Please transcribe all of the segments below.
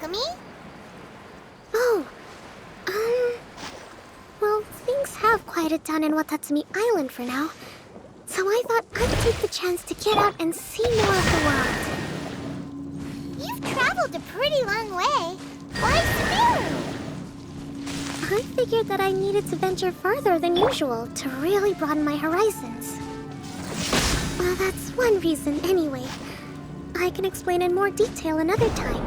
Kokomi? Oh, well, things have quieted down in Watatsumi Island for now. So I thought I'd take the chance to get out and see more of the world. You've traveled a pretty long way. Why Sumeru? I figured that I needed to venture further than usual to really broaden my horizons. Well, that's one reason anyway. I can explain in more detail another time.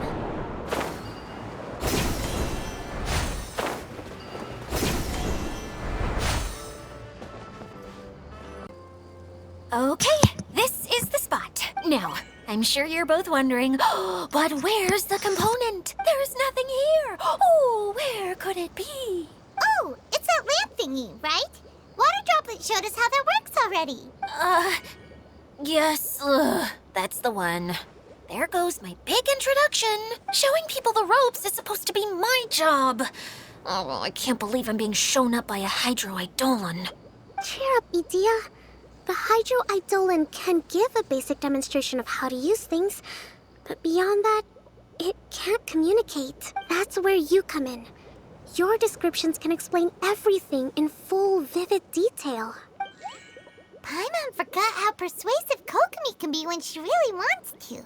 Okay, this is the spot. Now, I'm sure you're both wondering, but where's the component? There's nothing here. Oh, where could it be? Oh, it's that lamp thingy, right? Water Droplet showed us how that works already. Yes, that's the one. There goes my big introduction. Showing people the ropes is supposed to be my job. Oh, I can't believe I'm being shown up by a Hydro-Eidolon. Cheer up, Idia. The Hydro-Eidolon can give a basic demonstration of how to use things, but beyond that, it can't communicate. That's where you come in. Your descriptions can explain everything in full, vivid detail. Paimon forgot how persuasive Kokomi can be when she really wants to.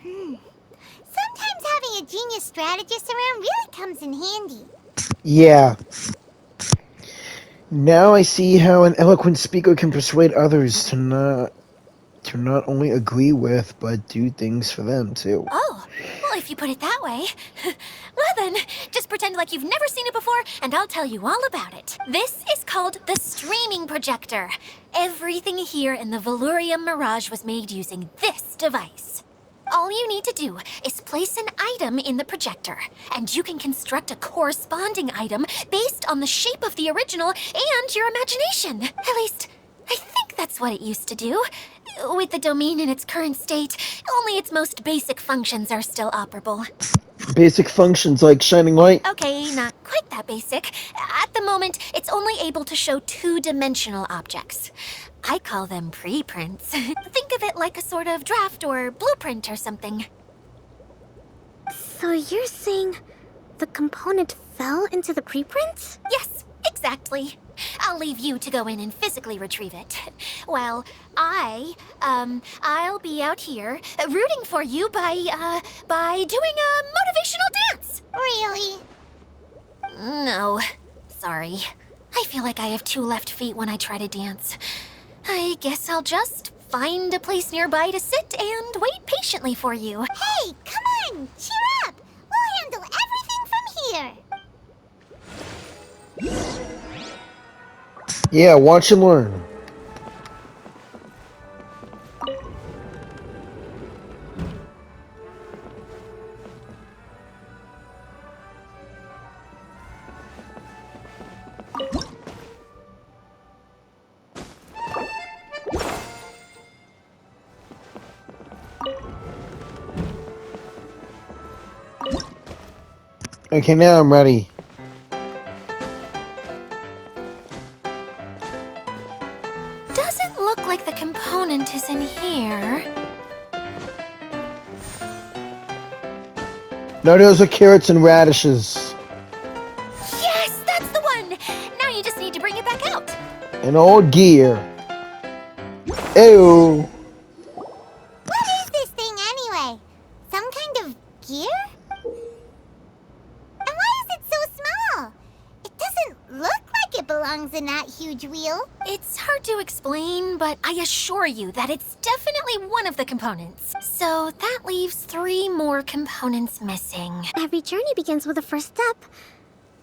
Sometimes having a genius strategist around really comes in handy. Yeah. Now I see how an eloquent speaker can persuade others to not only agree with, but do things for them, too. Oh, well, if you put it that way. Well then, just pretend like you've never seen it before, and I'll tell you all about it. This is called the streaming projector. Everything here in the Valurium Mirage was made using this device. All you need to do is place an item in the projector, and you can construct a corresponding item based on the shape of the original and your imagination. At least, I think that's what it used to do. With the domain in its current state, only its most basic functions are still operable. Basic functions like shining light? Okay, not quite that basic. At the moment, it's only able to show two-dimensional objects. I call them preprints. Think of it like a sort of draft or blueprint or something. So you're saying the component fell into the preprints? Yes, exactly. I'll leave you to go in and physically retrieve it. Well, I'll be out here rooting for you by doing a motivational dance. Really? No, sorry. I feel like I have two left feet when I try to dance. I guess I'll just find a place nearby to sit and wait patiently for you. Hey, come on! Cheer up! We'll handle everything from here! Yeah, watch and learn. Okay, now I'm ready. Doesn't look like the component is in here. No, those are carrots and radishes. Yes, that's the one! Now you just need to bring it back out. An old gear. Ew. What is this thing anyway? Some kind of gear? And why is it so small? It doesn't look like it belongs in that huge wheel. It's hard to explain, but I assure you that it's definitely one of the components. So that leaves 3 more components missing. Every journey begins with a first step.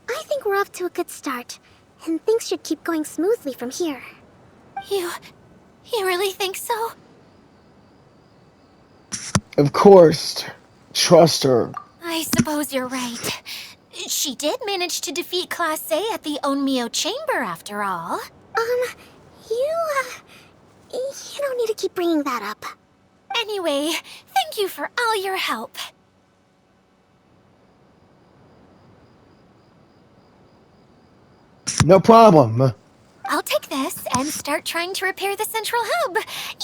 I think we're off to a good start, and things should keep going smoothly from here. You really think so? Of course. Trust her. I suppose you're right. She did manage to defeat Class A at the Onmyo Chamber, after all. You don't need to keep bringing that up. Anyway, thank you for all your help. No problem. I'll take this and start trying to repair the central hub.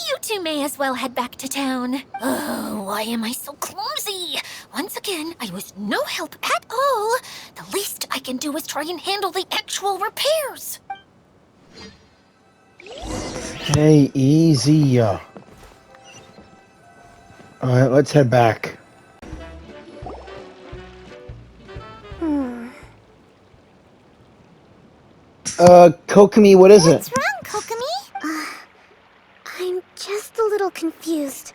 You two may as well head back to town. Oh, why am I so clumsy? Once again, I was no help at all. The least I can do is try and handle the actual repairs. Hey, easy. Alright, let's head back. Kokomi, what is What's it? wrong, Kokomi? I'm just a little confused.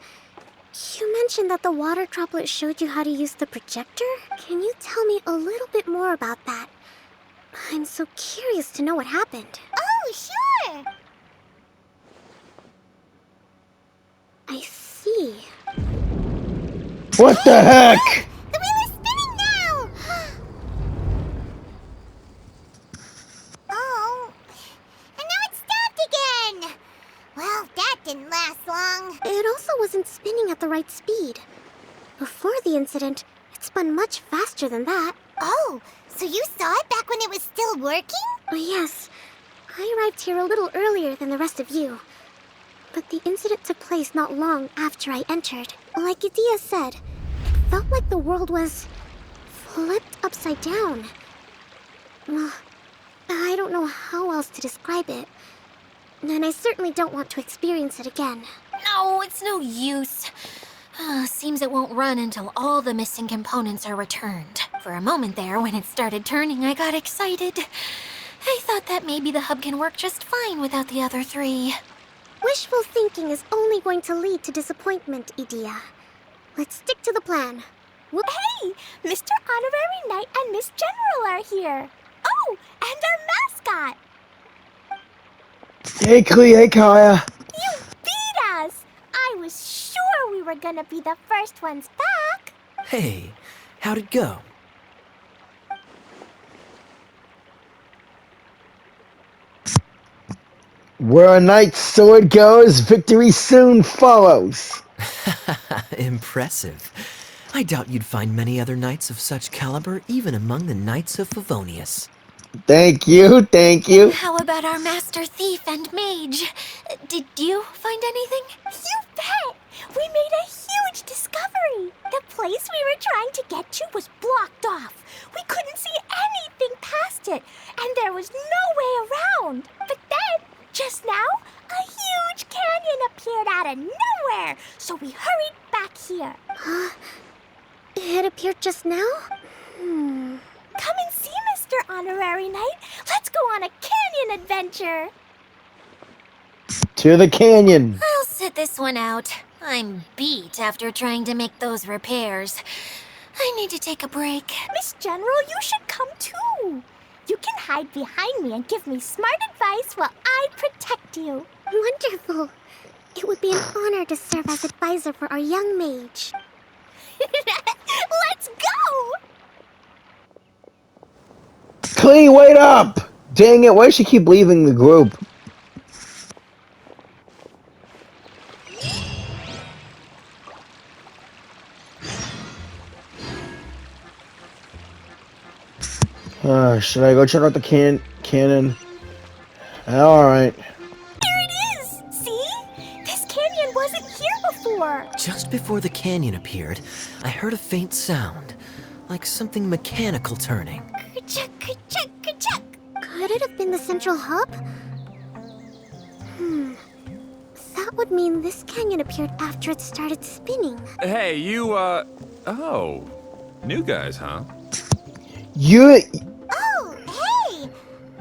You mentioned that the water droplet showed you how to use the projector? Can you tell me a little bit more about that? I'm so curious to know what happened. Oh, sure. I see. What the heck? The wheel is spinning now! Oh, and now it's stopped again! Well, that didn't last long. It also wasn't spinning at the right speed. Before the incident, it spun much faster than that. Oh, so you saw it back when it was still working? Oh, yes. I arrived here a little earlier than the rest of you. But the incident took place not long after I entered. Like Idia said, it felt like the world was flipped upside down. Well, I don't know how else to describe it. And I certainly don't want to experience it again. No, it's no use. Seems it won't run until all the missing components are returned. For a moment there, when it started turning, I got excited. I thought that maybe the hub can work just fine without the other three. Wishful thinking is only going to lead to disappointment, Idia. Let's stick to the plan. Hey, Mr. Honorary Knight and Miss General are here. Oh, and our mascot. Hey, Klee, hey, Kaeya. You beat us. I was sure we were gonna be the first ones back. Hey, how'd it go? Where a knight's sword goes, victory soon follows. Impressive. I doubt you'd find many other knights of such caliber even among the Knights of Favonius. Thank you, thank you. How about our master thief and mage? Did you find anything? You bet. We made a huge discovery. The place we were trying to get to was blocked off. We couldn't see anything past it, and there was no way around. But then, just now, a huge canyon appeared out of nowhere, so we hurried back here. It appeared just now? Come and see, Mr. Honorary Knight. Let's go on a canyon adventure. To the canyon. I'll sit this one out. I'm beat after trying to make those repairs. I need to take a break. Miss General, you should come too. You can hide behind me and give me smart advice while I protect you. Wonderful. It would be an honor to serve as advisor for our young mage. Let's go! Klee, wait up! Dang it, why does she keep leaving the group? Should I go check out the cannon? Alright. Here it is! See? This canyon wasn't here before. Just before the canyon appeared, I heard a faint sound, like something mechanical turning. Ka-chuck, ka-chuck, ka-chuck. Could it have been the central hub? That would mean this canyon appeared after it started spinning. Hey, you, oh. New guys, huh? You... Oh, hey!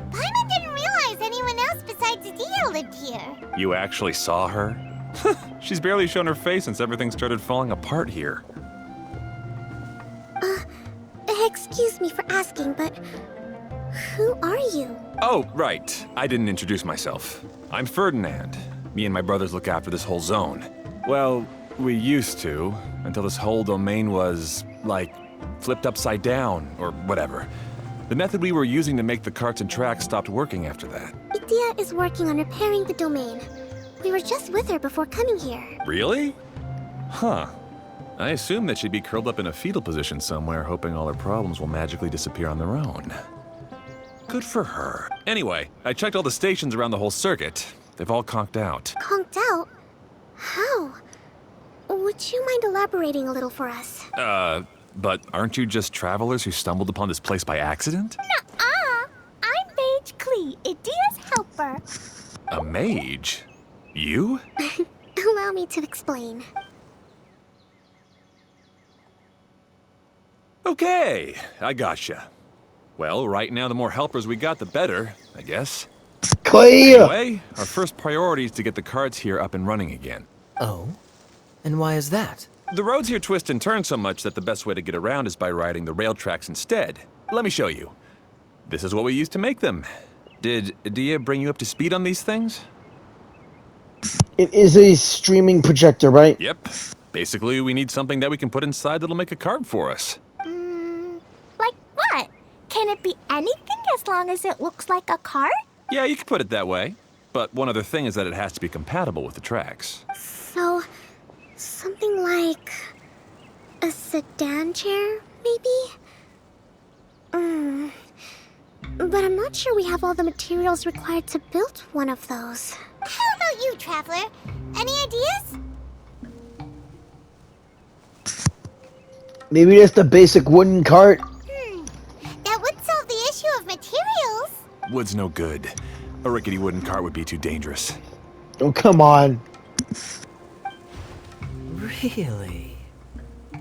Paimon didn't realize anyone else besides Adia lived here. You actually saw her? She's barely shown her face since everything started falling apart here. Excuse me for asking, but who are you? Oh, right. I didn't introduce myself. I'm Ferdinand. Me and my brothers look after this whole zone. Well, we used to, until this whole domain was, like, flipped upside down, or whatever. The method we were using to make the carts and tracks stopped working after that. Idia is working on repairing the domain. We were just with her before coming here. Really? Huh. I assume that she'd be curled up in a fetal position somewhere, hoping all her problems will magically disappear on their own. Good for her. Anyway, I checked all the stations around the whole circuit. They've all conked out. Conked out? How? Would you mind elaborating a little for us? But aren't you just travelers who stumbled upon this place by accident? Nuh-uh. I'm Mage Klee, Idia's helper. A mage? You? Allow me to explain. Okay, I gotcha. Well, right now the more helpers we got, the better, I guess. Kaeya! Anyway, our first priority is to get the carts here up and running again. Oh? And why is that? The roads here twist and turn so much that the best way to get around is by riding the rail tracks instead. Let me show you. This is what we used to make them. Did Idia bring you up to speed on these things? It is a streaming projector, right? Yep. Basically, we need something that we can put inside that'll make a cart for us. Like what? Can it be anything as long as it looks like a cart? Yeah, you could put it that way. But one other thing is that it has to be compatible with the tracks. So, something like a sedan chair, maybe? But I'm not sure we have all the materials required to build one of those. How about you, Traveler? Any ideas? Maybe just a basic wooden cart? That would solve the issue of materials. Wood's no good. A rickety wooden cart would be too dangerous. Oh, come on. Really?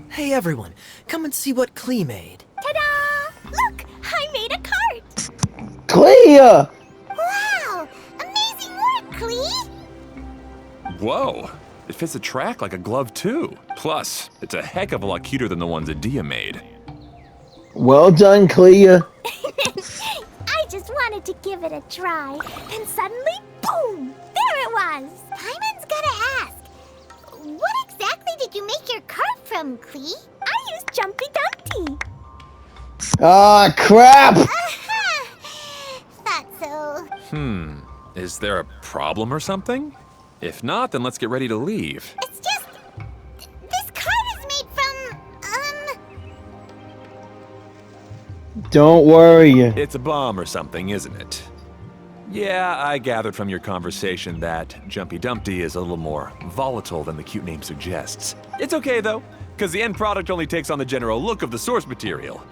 Hey everyone, come and see what Klee made. Ta-da! Look, I made a cart. Kaeya! Wow! Amazing work, Klee! Whoa! It fits the track like a glove, too. Plus, it's a heck of a lot cuter than the ones Idia made. Well done, Kaeya. I just wanted to give it a try, and suddenly, boom! There it was! Paimon's gotta ask, what exactly did you make your cart from, Klee? I used Jumpy Dumpty. Ah, crap! Thought so. Is there a problem or something? If not, then let's get ready to leave. It's just... this cart is made from, Don't worry. It's a bomb or something, isn't it? Yeah, I gathered from your conversation that Jumpy Dumpty is a little more volatile than the cute name suggests. It's okay, though, because the end product only takes on the general look of the source material.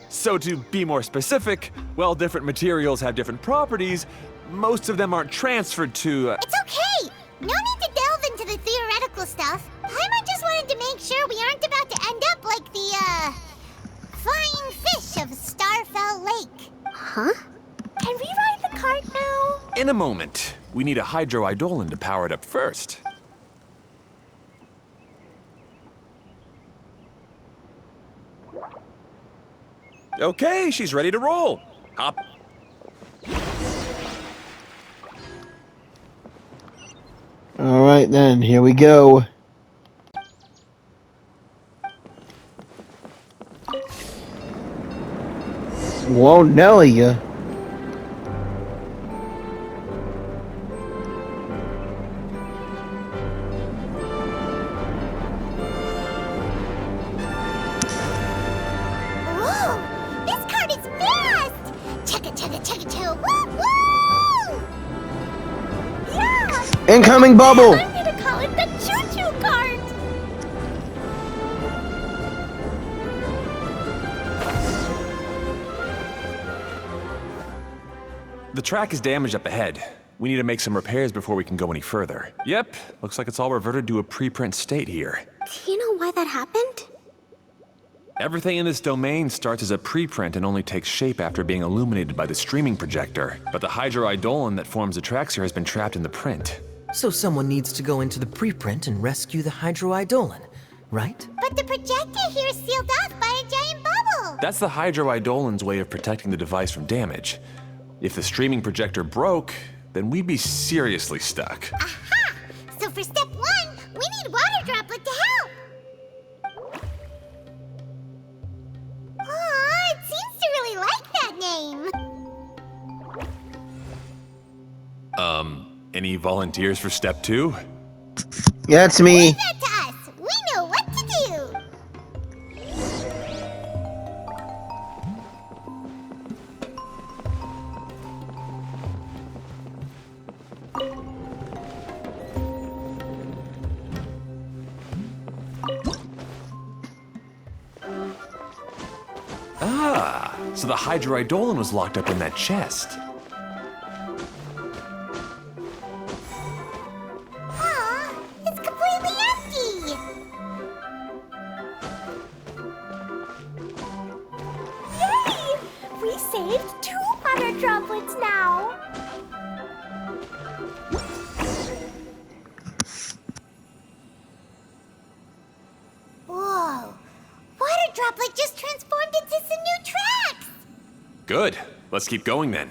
So to be more specific, while different materials have different properties, most of them aren't transferred to, It's okay! No need to delve into the theoretical stuff. Paimon just wanted to make sure we aren't about to end up like the, flying fish of Starfell Lake. Huh? Can we ride the cart now? In a moment. We need a hydro-eidolon to power it up first. Okay, she's ready to roll. Hop. Alright then, here we go. Whoa, Nelly. Whoa! This cart is fast! Chugga chugga chugga chugga woo woo! Yeah! Incoming bubble! I'm gonna call it the choo-choo cart! The track is damaged up ahead. We need to make some repairs before we can go any further. Yep, looks like it's all reverted to a preprint state here. Do you know why that happened? Everything in this domain starts as a preprint and only takes shape after being illuminated by the streaming projector. But the hydro-eidolon that forms the tracks here has been trapped in the print. So someone needs to go into the preprint and rescue the hydro-eidolon, right? But the projector here is sealed off by a giant bubble! That's the hydro-eidolon's way of protecting the device from damage. If the streaming projector broke, then we'd be seriously stuck. Aha! So for step one, we need Water Droplet to help! Aw, it seems to really like that name! Any volunteers for step two? That's me. Leave that to us! We know what to do! So the Hydroidolon was locked up in that chest. Aw, it's completely empty! Yay! We saved 2 water droplets now! Whoa! Water droplet just transformed into some new tracks! Good. Let's keep going then.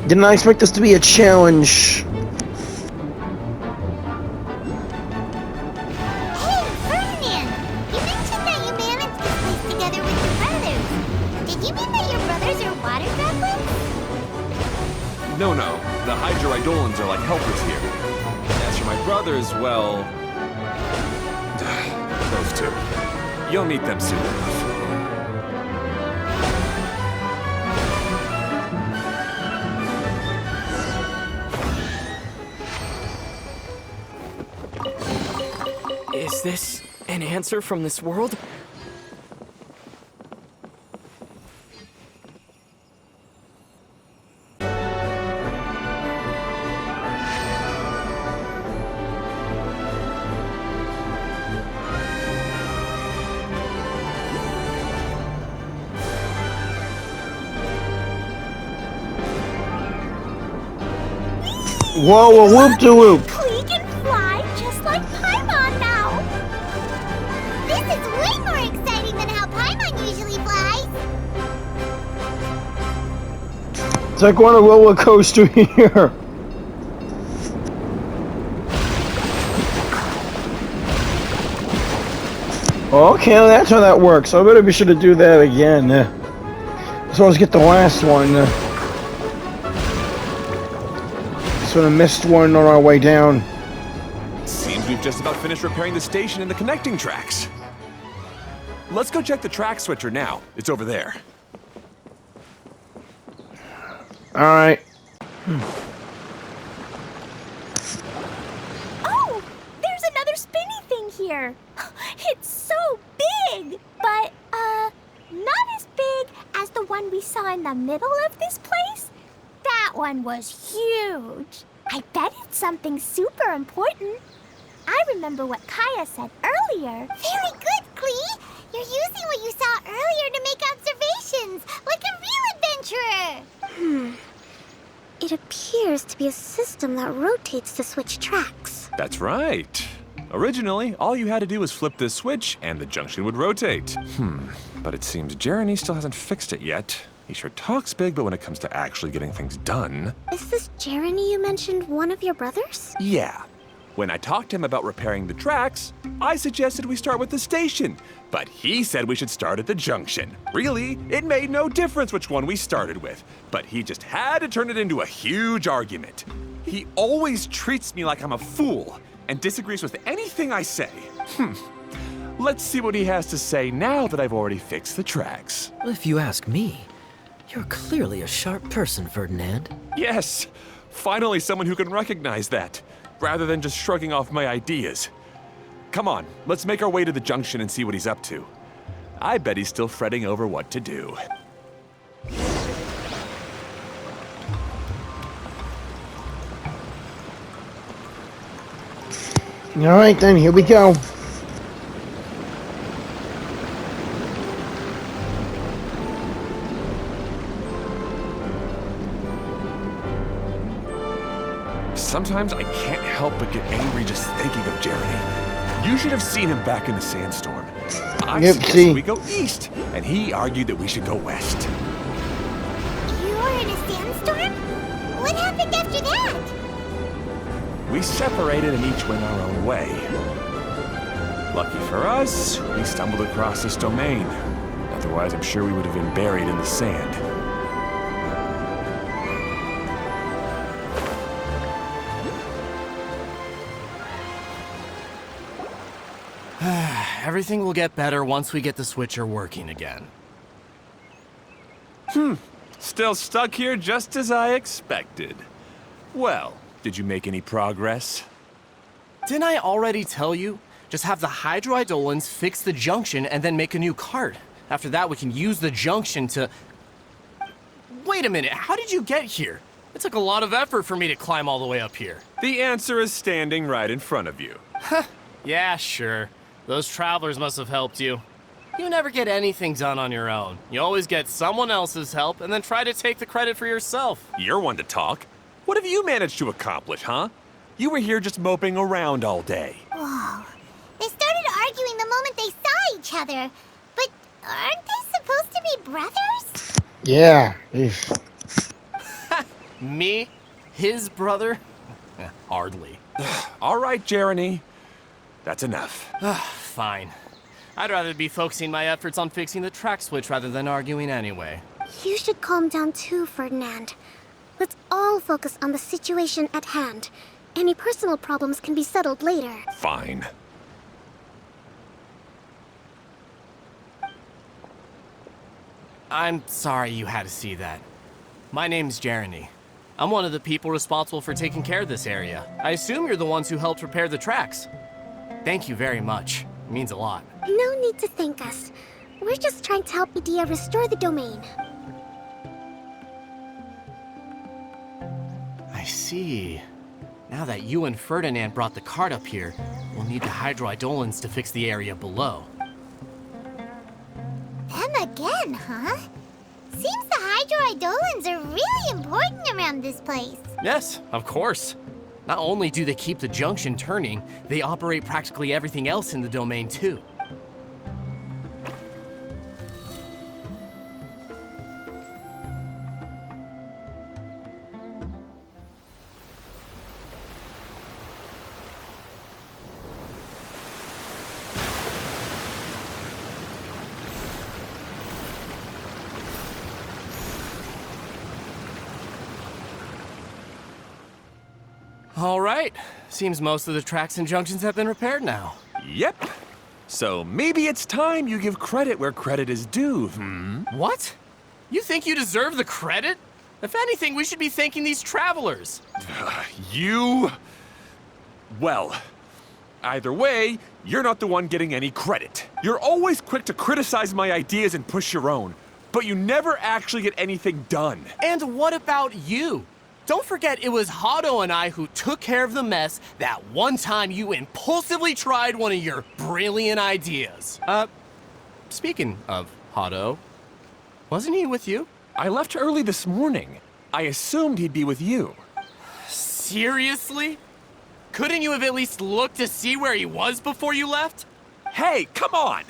Did not expect this to be a challenge. Hey, Ferdinand! You mentioned that you managed this place together with your brothers. Did you mean that your brothers are water droplets? No, the Hydroidolons are like helpers here. As for my brothers, well... those two. You'll meet them soon enough. Is this an answer from this world? Whoa, a whoop-de-whoop. Klee can fly just like Paimon now! This is way more exciting than how Paimon usually flies! It's like on a roller coaster here. Okay, that's how that works. I better be sure to do that again. So let's get the last one. Sort of missed one on our way down. Seems we've just about finished repairing the station and the connecting tracks. Let's go check the track switcher now. It's over there. Alright. Oh! There's another spinny thing here! It's so big! But, not as big as the one we saw in the middle of this place. That one was huge. I bet it's something super important. I remember what Kaeya said earlier. Very good, Klee! You're using what you saw earlier to make observations, like a real adventurer! It appears to be a system that rotates to switch tracks. That's right. Originally, all you had to do was flip this switch and the junction would rotate. But it seems Jeremy still hasn't fixed it yet. He sure talks big, but when it comes to actually getting things done... Is this Jeremy you mentioned one of your brothers? Yeah. When I talked to him about repairing the tracks, I suggested we start with the station. But he said we should start at the junction. Really, it made no difference which one we started with. But he just had to turn it into a huge argument. He always treats me like I'm a fool and disagrees with anything I say. Let's see what he has to say now that I've already fixed the tracks. Well, if you ask me, you're clearly a sharp person, Ferdinand. Yes, finally someone who can recognize that, rather than just shrugging off my ideas. Come on, let's make our way to the junction and see what he's up to. I bet he's still fretting over what to do. Alright then, here we go. Sometimes I can't help but get angry just thinking of Jeremy. You should have seen him back in the sandstorm. I Yep, suggested see. we go east, and he argued that we should go west. You were in a sandstorm? What happened after that? We separated and each went our own way. Lucky for us, we stumbled across this domain. Otherwise, I'm sure we would have been buried in the sand. Everything will get better once we get the switcher working again. Still stuck here just as I expected. Well, did you make any progress? Didn't I already tell you? Just have the hydroidolins fix the junction and then make a new cart. After that, we can use the junction to... Wait a minute, how did you get here? It took a lot of effort for me to climb all the way up here. The answer is standing right in front of you. Yeah, sure. Those travelers must have helped you. You never get anything done on your own. You always get someone else's help and then try to take the credit for yourself. You're one to talk. What have you managed to accomplish, huh? You were here just moping around all day. Whoa. They started arguing the moment they saw each other. But aren't they supposed to be brothers? Yeah. Eesh. Me? His brother? Hardly. All right, Jeremy. That's enough. Fine. I'd rather be focusing my efforts on fixing the track switch rather than arguing anyway. You should calm down too, Ferdinand. Let's all focus on the situation at hand. Any personal problems can be settled later. Fine. I'm sorry you had to see that. My name's Jeremy. I'm one of the people responsible for taking care of this area. I assume you're the ones who helped repair the tracks. Thank you very much. It means a lot. No need to thank us. We're just trying to help Idea restore the domain. I see. Now that you and Ferdinand brought the cart up here, we'll need the hydroidolins to fix the area below. Them again, huh? Seems the hydroidolins are really important around this place. Yes, of course. Not only do they keep the junction turning, they operate practically everything else in the domain too. All right. Seems most of the tracks and junctions have been repaired now. Yep. So maybe it's time you give credit where credit is due, What? You think you deserve the credit? If anything, we should be thanking these travelers. You... Well, either way, you're not the one getting any credit. You're always quick to criticize my ideas and push your own, but you never actually get anything done. And what about you? Don't forget it was Hado and I who took care of the mess that one time you impulsively tried one of your brilliant ideas. Speaking of Hado, wasn't he with you? I left early this morning. I assumed he'd be with you. Seriously? Couldn't you have at least looked to see where he was before you left? Hey, come on!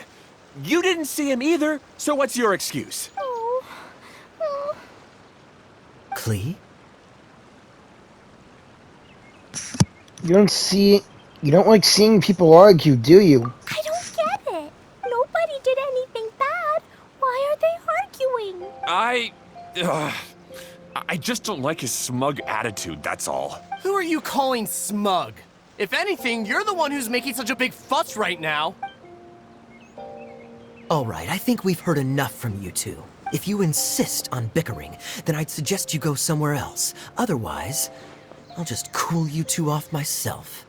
You didn't see him either, so what's your excuse? Klee? You don't like seeing people argue, do you? I don't get it. Nobody did anything bad. Why are they arguing? I just don't like his smug attitude, that's all. Who are you calling smug? If anything, you're the one who's making such a big fuss right now. All right, I think we've heard enough from you two. If you insist on bickering, then I'd suggest you go somewhere else. Otherwise, I'll just cool you two off myself.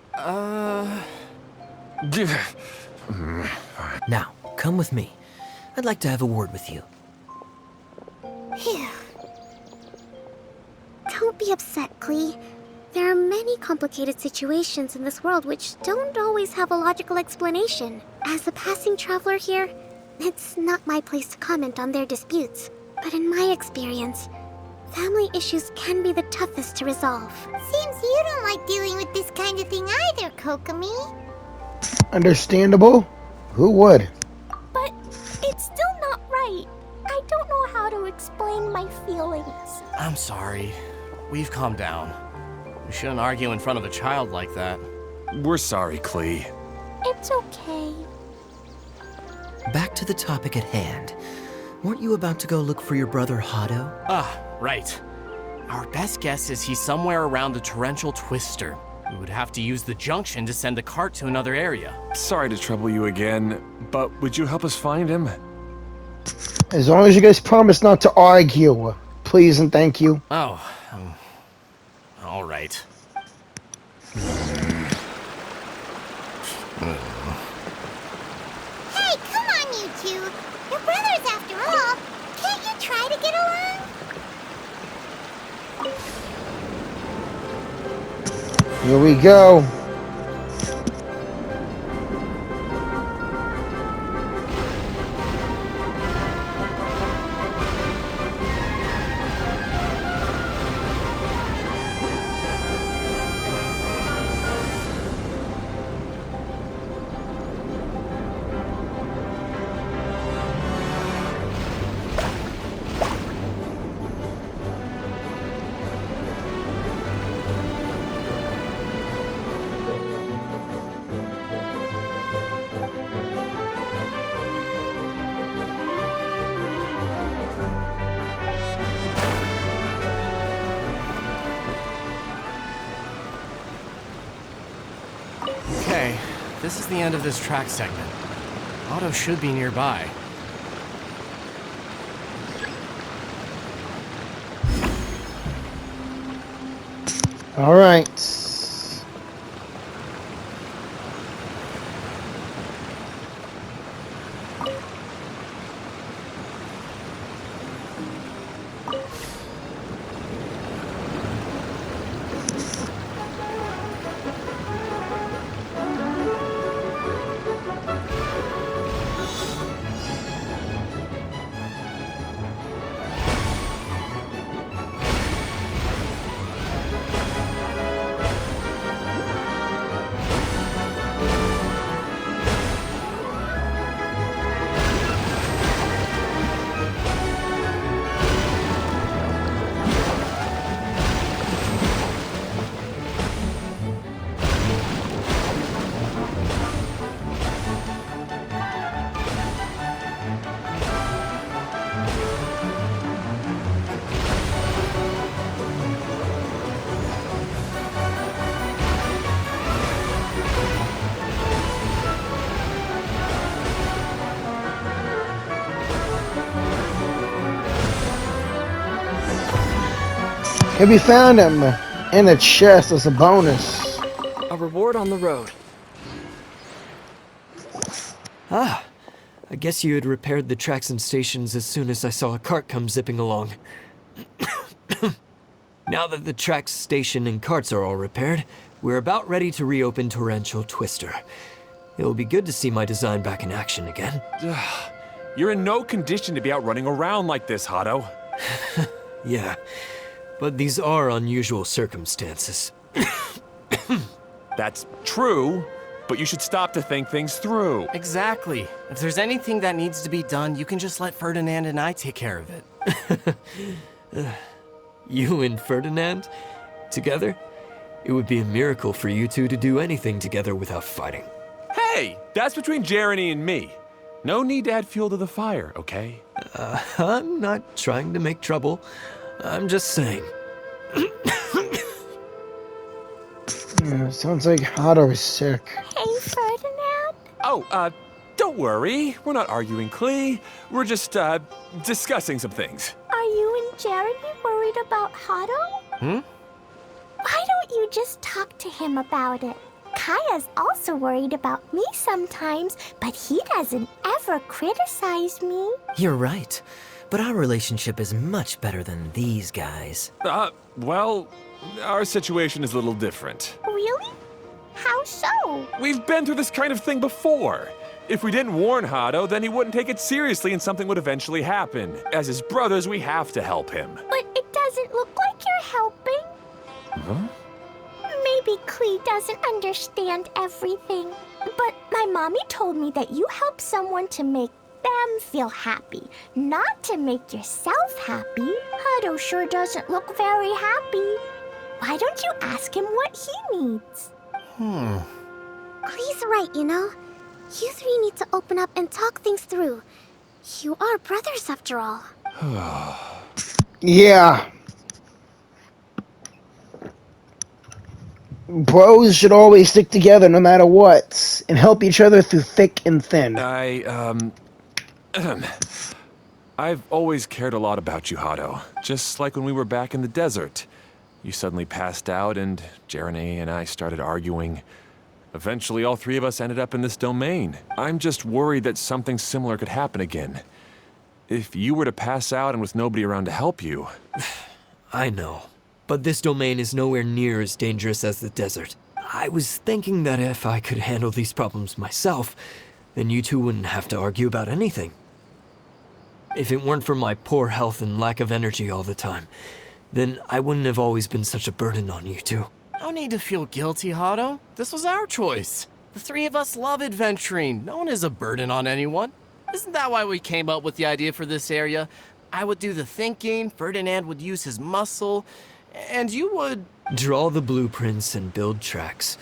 Now, come with me. I'd like to have a word with you. Phew. Don't be upset, Klee. There are many complicated situations in this world which don't always have a logical explanation. As a passing traveler here, it's not my place to comment on their disputes. But in my experience, family issues can be the toughest to resolve. Seems you don't like dealing with this kind of thing either, Kokomi. Understandable? Who would? sorry. We've calmed down. We shouldn't argue in front of a child like that. We're sorry, Klee. It's okay. Back to the topic at hand. Weren't you about to go look for your brother Hado? Ah, right. Our best guess is he's somewhere around the torrential twister. We would have to use the junction to send the cart to another area. Sorry to trouble you again, but would you help us find him? As long as you guys promise not to argue. Please and thank you. Oh, all right. Hey, come on, you two. You're brothers after all. Can't you try to get along? Here we go. Okay, this is the end of this track segment. Otto should be nearby. All right. If you found him in a chest as a bonus. A reward on the road. Ah, I guess you had repaired the tracks and stations as soon as I saw a cart come zipping along. Now that the tracks, station, and carts are all repaired, we're about ready to reopen Torrential Twister. It will be good to see my design back in action again. You're in no condition to be out running around like this, Hado. Yeah, but these are unusual circumstances. That's true, but you should stop to think things through. Exactly. If there's anything that needs to be done, you can just let Ferdinand and I take care of it. You and Ferdinand? Together? It would be a miracle for you two to do anything together without fighting. Hey, that's between Jeremy and me. No need to add fuel to the fire, okay? I'm not trying to make trouble. I'm just saying. Yeah, sounds like Hado is sick. Hey, Ferdinand. Oh, don't worry. We're not arguing, Klee. We're just, discussing some things. Are you and Jeremy worried about Hado? Why don't you just talk to him about it? Kaeya's also worried about me sometimes, but he doesn't ever criticize me. You're right. But our relationship is much better than these guys. Well, our situation is a little different. Really? How so? We've been through this kind of thing before. If we didn't warn Hado, then he wouldn't take it seriously and something would eventually happen. As his brothers, we have to help him. But it doesn't look like you're helping. Huh? Maybe Klee doesn't understand everything. But my mommy told me that you help someone to make them feel happy, not to make yourself happy. Hado sure doesn't look very happy. Why don't you ask him what he needs? Klee's right, you know. You three need to open up and talk things through. You are brothers after all. Yeah. Bros should always stick together no matter what, and help each other through thick and thin. I've always cared a lot about you, Hado. Just like when we were back in the desert. You suddenly passed out, and Jerene and I started arguing. Eventually, all three of us ended up in this domain. I'm just worried that something similar could happen again. If you were to pass out and with nobody around to help you... I know, but this domain is nowhere near as dangerous as the desert. I was thinking that if I could handle these problems myself, then you two wouldn't have to argue about anything. If it weren't for my poor health and lack of energy all the time, then I wouldn't have always been such a burden on you two. No need to feel guilty, Hado. This was our choice. The three of us love adventuring. No one is a burden on anyone. Isn't that why we came up with the idea for this area? I would do the thinking, Ferdinand would use his muscle, and you would... Draw the blueprints and build tracks.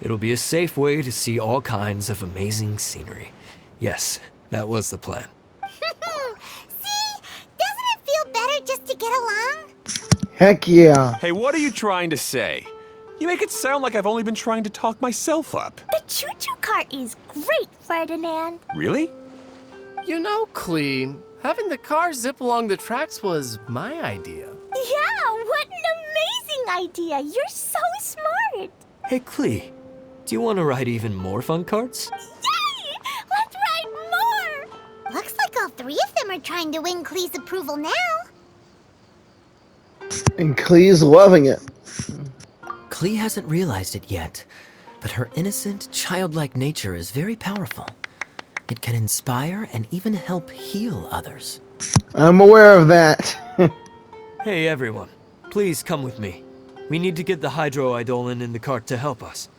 It'll be a safe way to see all kinds of amazing scenery. Yes, that was the plan. See? Doesn't it feel better just to get along? Heck yeah. Hey, what are you trying to say? You make it sound like I've only been trying to talk myself up. The choo-choo cart is great, Ferdinand. Really? You know, Klee, having the car zip along the tracks was my idea. Yeah, what an amazing idea. You're so smart. Hey, Klee, do you want to ride even more fun carts? Yay! Let's ride more. Looks like all three of them are trying to win Klee's approval now. And Klee's loving it. Klee hasn't realized it yet, but her innocent, childlike nature is very powerful. It can inspire and even help heal others. I'm aware of that. Hey everyone, please come with me. We need to get the hydroidolin in the cart to help us.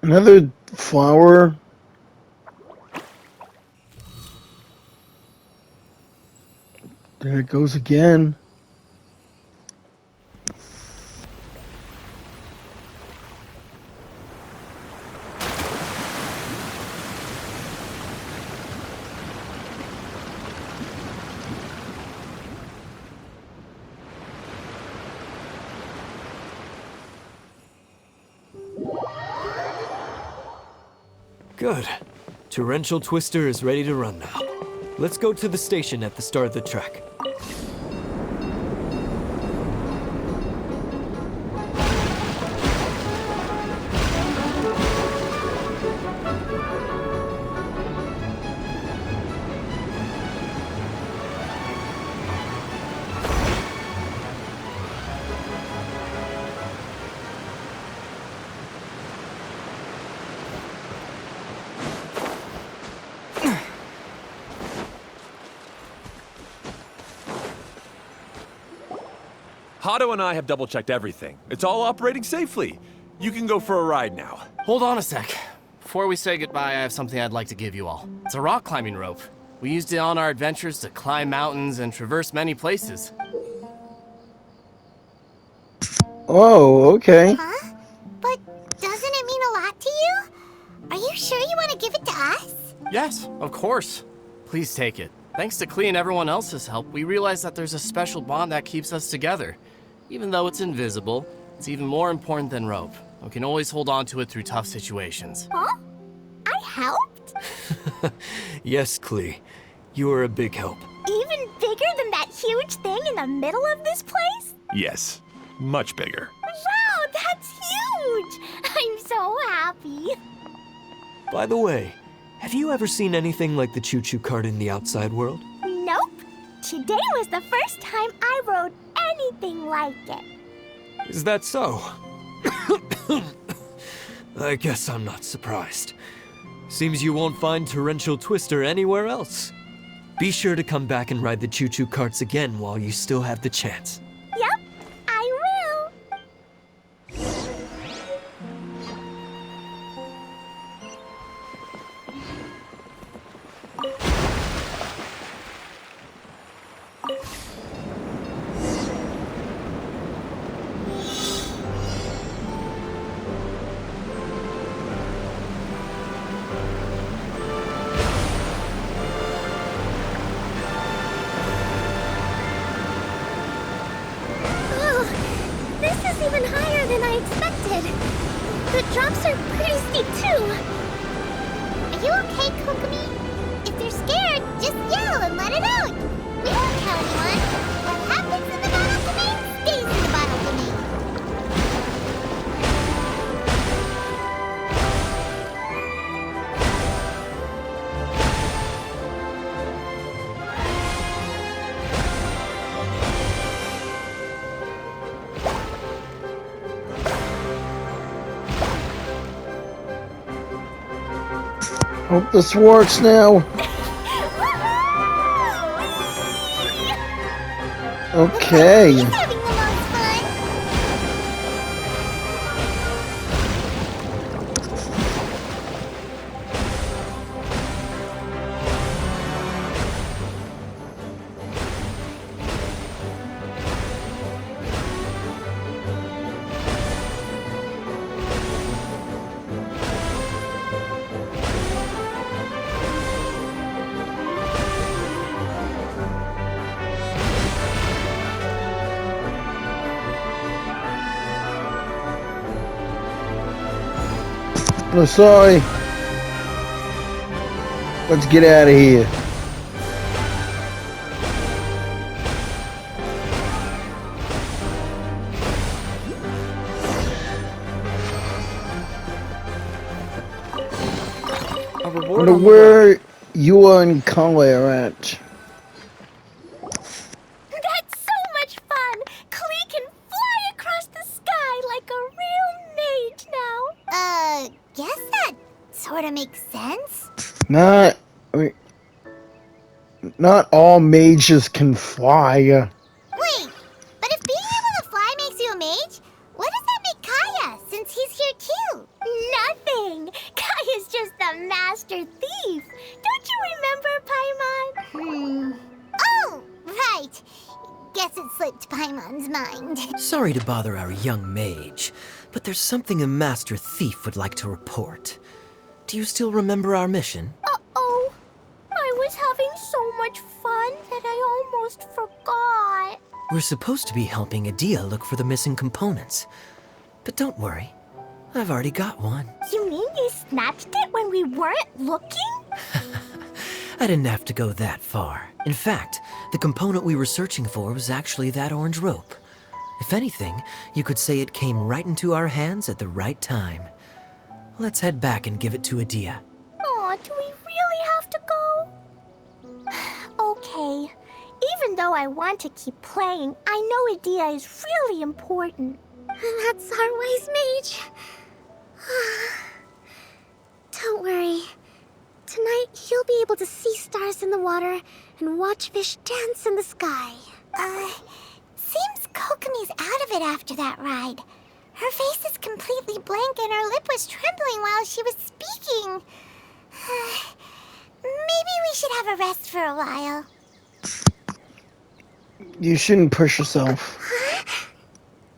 Another flower. There it goes again. Good. Torrential Twister is ready to run now. Let's go to the station at the start of the track. Hado and I have double-checked everything. It's all operating safely. You can go for a ride now. Hold on a sec. Before we say goodbye, I have something I'd like to give you all. It's a rock climbing rope. We used it on our adventures to climb mountains and traverse many places. Oh, okay. Huh? But doesn't it mean a lot to you? Are you sure you want to give it to us? Yes, of course. Please take it. Thanks to Klee and everyone else's help, we realized that there's a special bond that keeps us together. Even though it's invisible, it's even more important than rope. We can always hold on to it through tough situations. Huh? I helped? Yes, Klee. You are a big help. Even bigger than that huge thing in the middle of this place? Yes, much bigger. Wow, that's huge! I'm so happy. By the way, have you ever seen anything like the choo-choo cart in the outside world? Nope. Today was the first time I rode anything like it. Is that so? I guess I'm not surprised. Seems you won't find Torrential Twister anywhere else. Be sure to come back and ride the choo-choo carts again while you still have the chance. Yep. I expected. The drops are pretty steep, too. Are you okay, Kokomi? If you're scared, just yell and let it out. We won't tell anyone. What happens in the battle domain stays in the battle domain. Hope this works now. Okay. He's having the most fun. No, sorry. Let's get out of here. A I reward wonder on the way. where Eula and Collei are at. That's so much fun! Klee can fly across the sky like a real mage now. Guess that sorta makes sense. Not all mages can fly. Wait, but if being able to fly makes you a mage, what does that make Kaeya, since he's here too? Nothing! Kaeya's just the master thief. Don't you remember, Paimon? Oh, right. Guess it slipped Paimon's mind. Sorry to bother our young mage, but there's something a master thief would like to report. Do you still remember our mission? Uh-oh. I was having so much fun that I almost forgot. We're supposed to be helping Adia look for the missing components. But don't worry, I've already got one. You mean you snatched it when we weren't looking? I didn't have to go that far. In fact, the component we were searching for was actually that orange rope. If anything, you could say it came right into our hands at the right time. Let's head back and give it to Adia. Aw, do we really have to go? Okay. Even though I want to keep playing, I know Adia is really important. And that's our wise mage. Don't worry. Tonight, you'll be able to see stars in the water and watch fish dance in the sky. Seems Kokomi's out of it after that ride. Her face is completely blank and her lip was trembling while she was speaking. Maybe we should have a rest for a while. You shouldn't push yourself.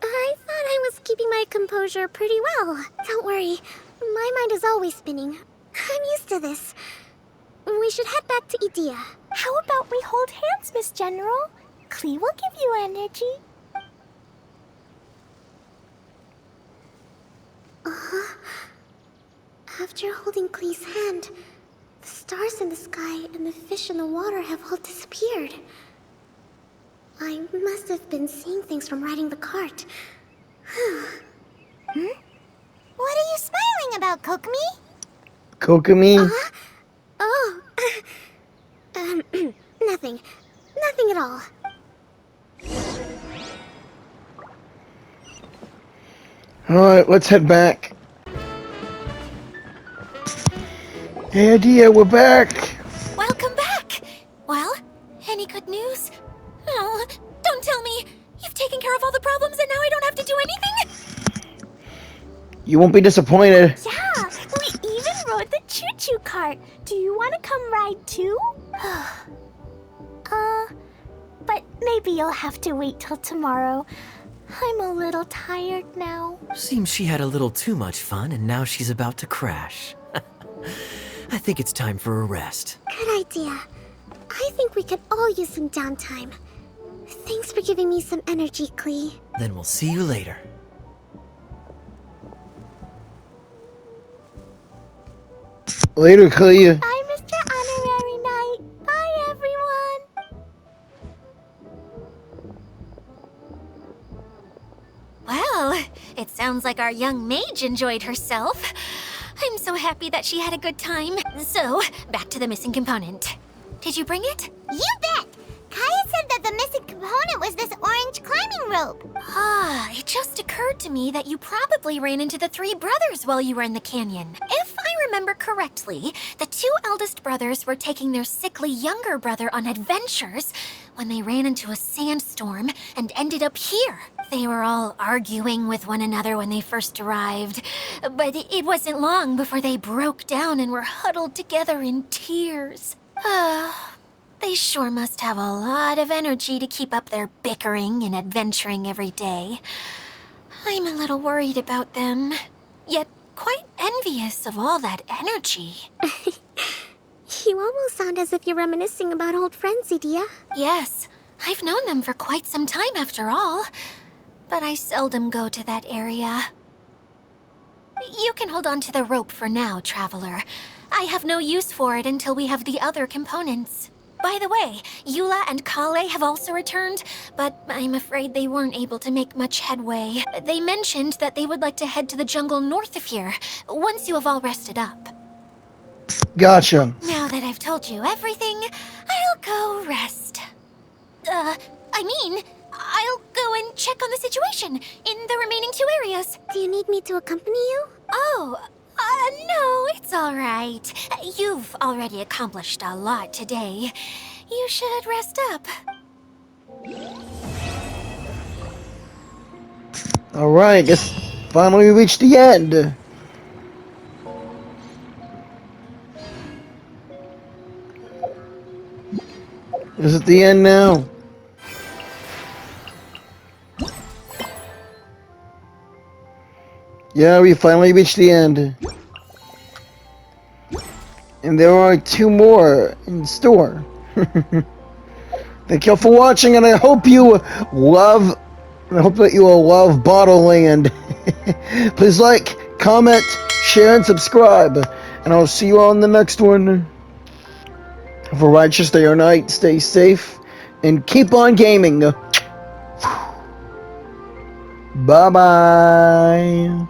I thought I was keeping my composure pretty well. Don't worry, my mind is always spinning. I'm used to this. We should head back to Adia. How about we hold hands, Miss General? Klee will give you energy. After holding Klee's hand, the stars in the sky and the fish in the water have all disappeared. I must have been seeing things from riding the cart. What are you smiling about, Kokomi? Kokomi? Oh, nothing. Nothing at all. Alright, let's head back. Hey, Adia, we're back! Welcome back! Well, any good news? Oh, don't tell me! You've taken care of all the problems and now I don't have to do anything? You won't be disappointed. Yeah, we even rode the choo-choo cart. Do you want to come ride too? But maybe you'll have to wait till tomorrow. I'm a little tired now. Seems she had a little too much fun and now she's about to crash. I think it's time for a rest. Good idea. I think we could all use some downtime. Thanks for giving me some energy, Klee. Then we'll see you later. Later, Klee. Bye, Mr. Honorary Knight. Bye, everyone. Well, it sounds like our young mage enjoyed herself. I'm so happy that she had a good time. So, back to the missing component. Did you bring it? You bet. Kaeya said that the missing component was this orange climbing rope. It just occurred to me that you probably ran into the three brothers while you were in the canyon. If I remember correctly, the two eldest brothers were taking their sickly younger brother on adventures when they ran into a sandstorm and ended up here. They were all arguing with one another when they first arrived, but it wasn't long before they broke down and were huddled together in tears. They sure must have a lot of energy to keep up their bickering and adventuring every day. I'm a little worried about them, yet quite envious of all that energy. You almost sound as if you're reminiscing about old friends, Edea. Yes, I've known them for quite some time after all, but I seldom go to that area. You can hold on to the rope for now, Traveler. I have no use for it until we have the other components. By the way, Eula and Collei have also returned, but I'm afraid they weren't able to make much headway. They mentioned that they would like to head to the jungle north of here, once you have all rested up. Gotcha. Now that I've told you everything, I'll go rest. I'll go and check on the situation in the remaining two areas. Do you need me to accompany you? No, it's all right. You've already accomplished a lot today. You should rest up. Alright, guess finally we reached the end. Is it the end now? Yeah, we finally reached the end. And there are 2 more in store. Thank you all for watching, and I hope you love... I hope that you will love Bottle Land. Please like, comment, share, and subscribe. And I'll see you all in the next one. Have a righteous day or night. Stay safe. And keep on gaming. Bye-bye.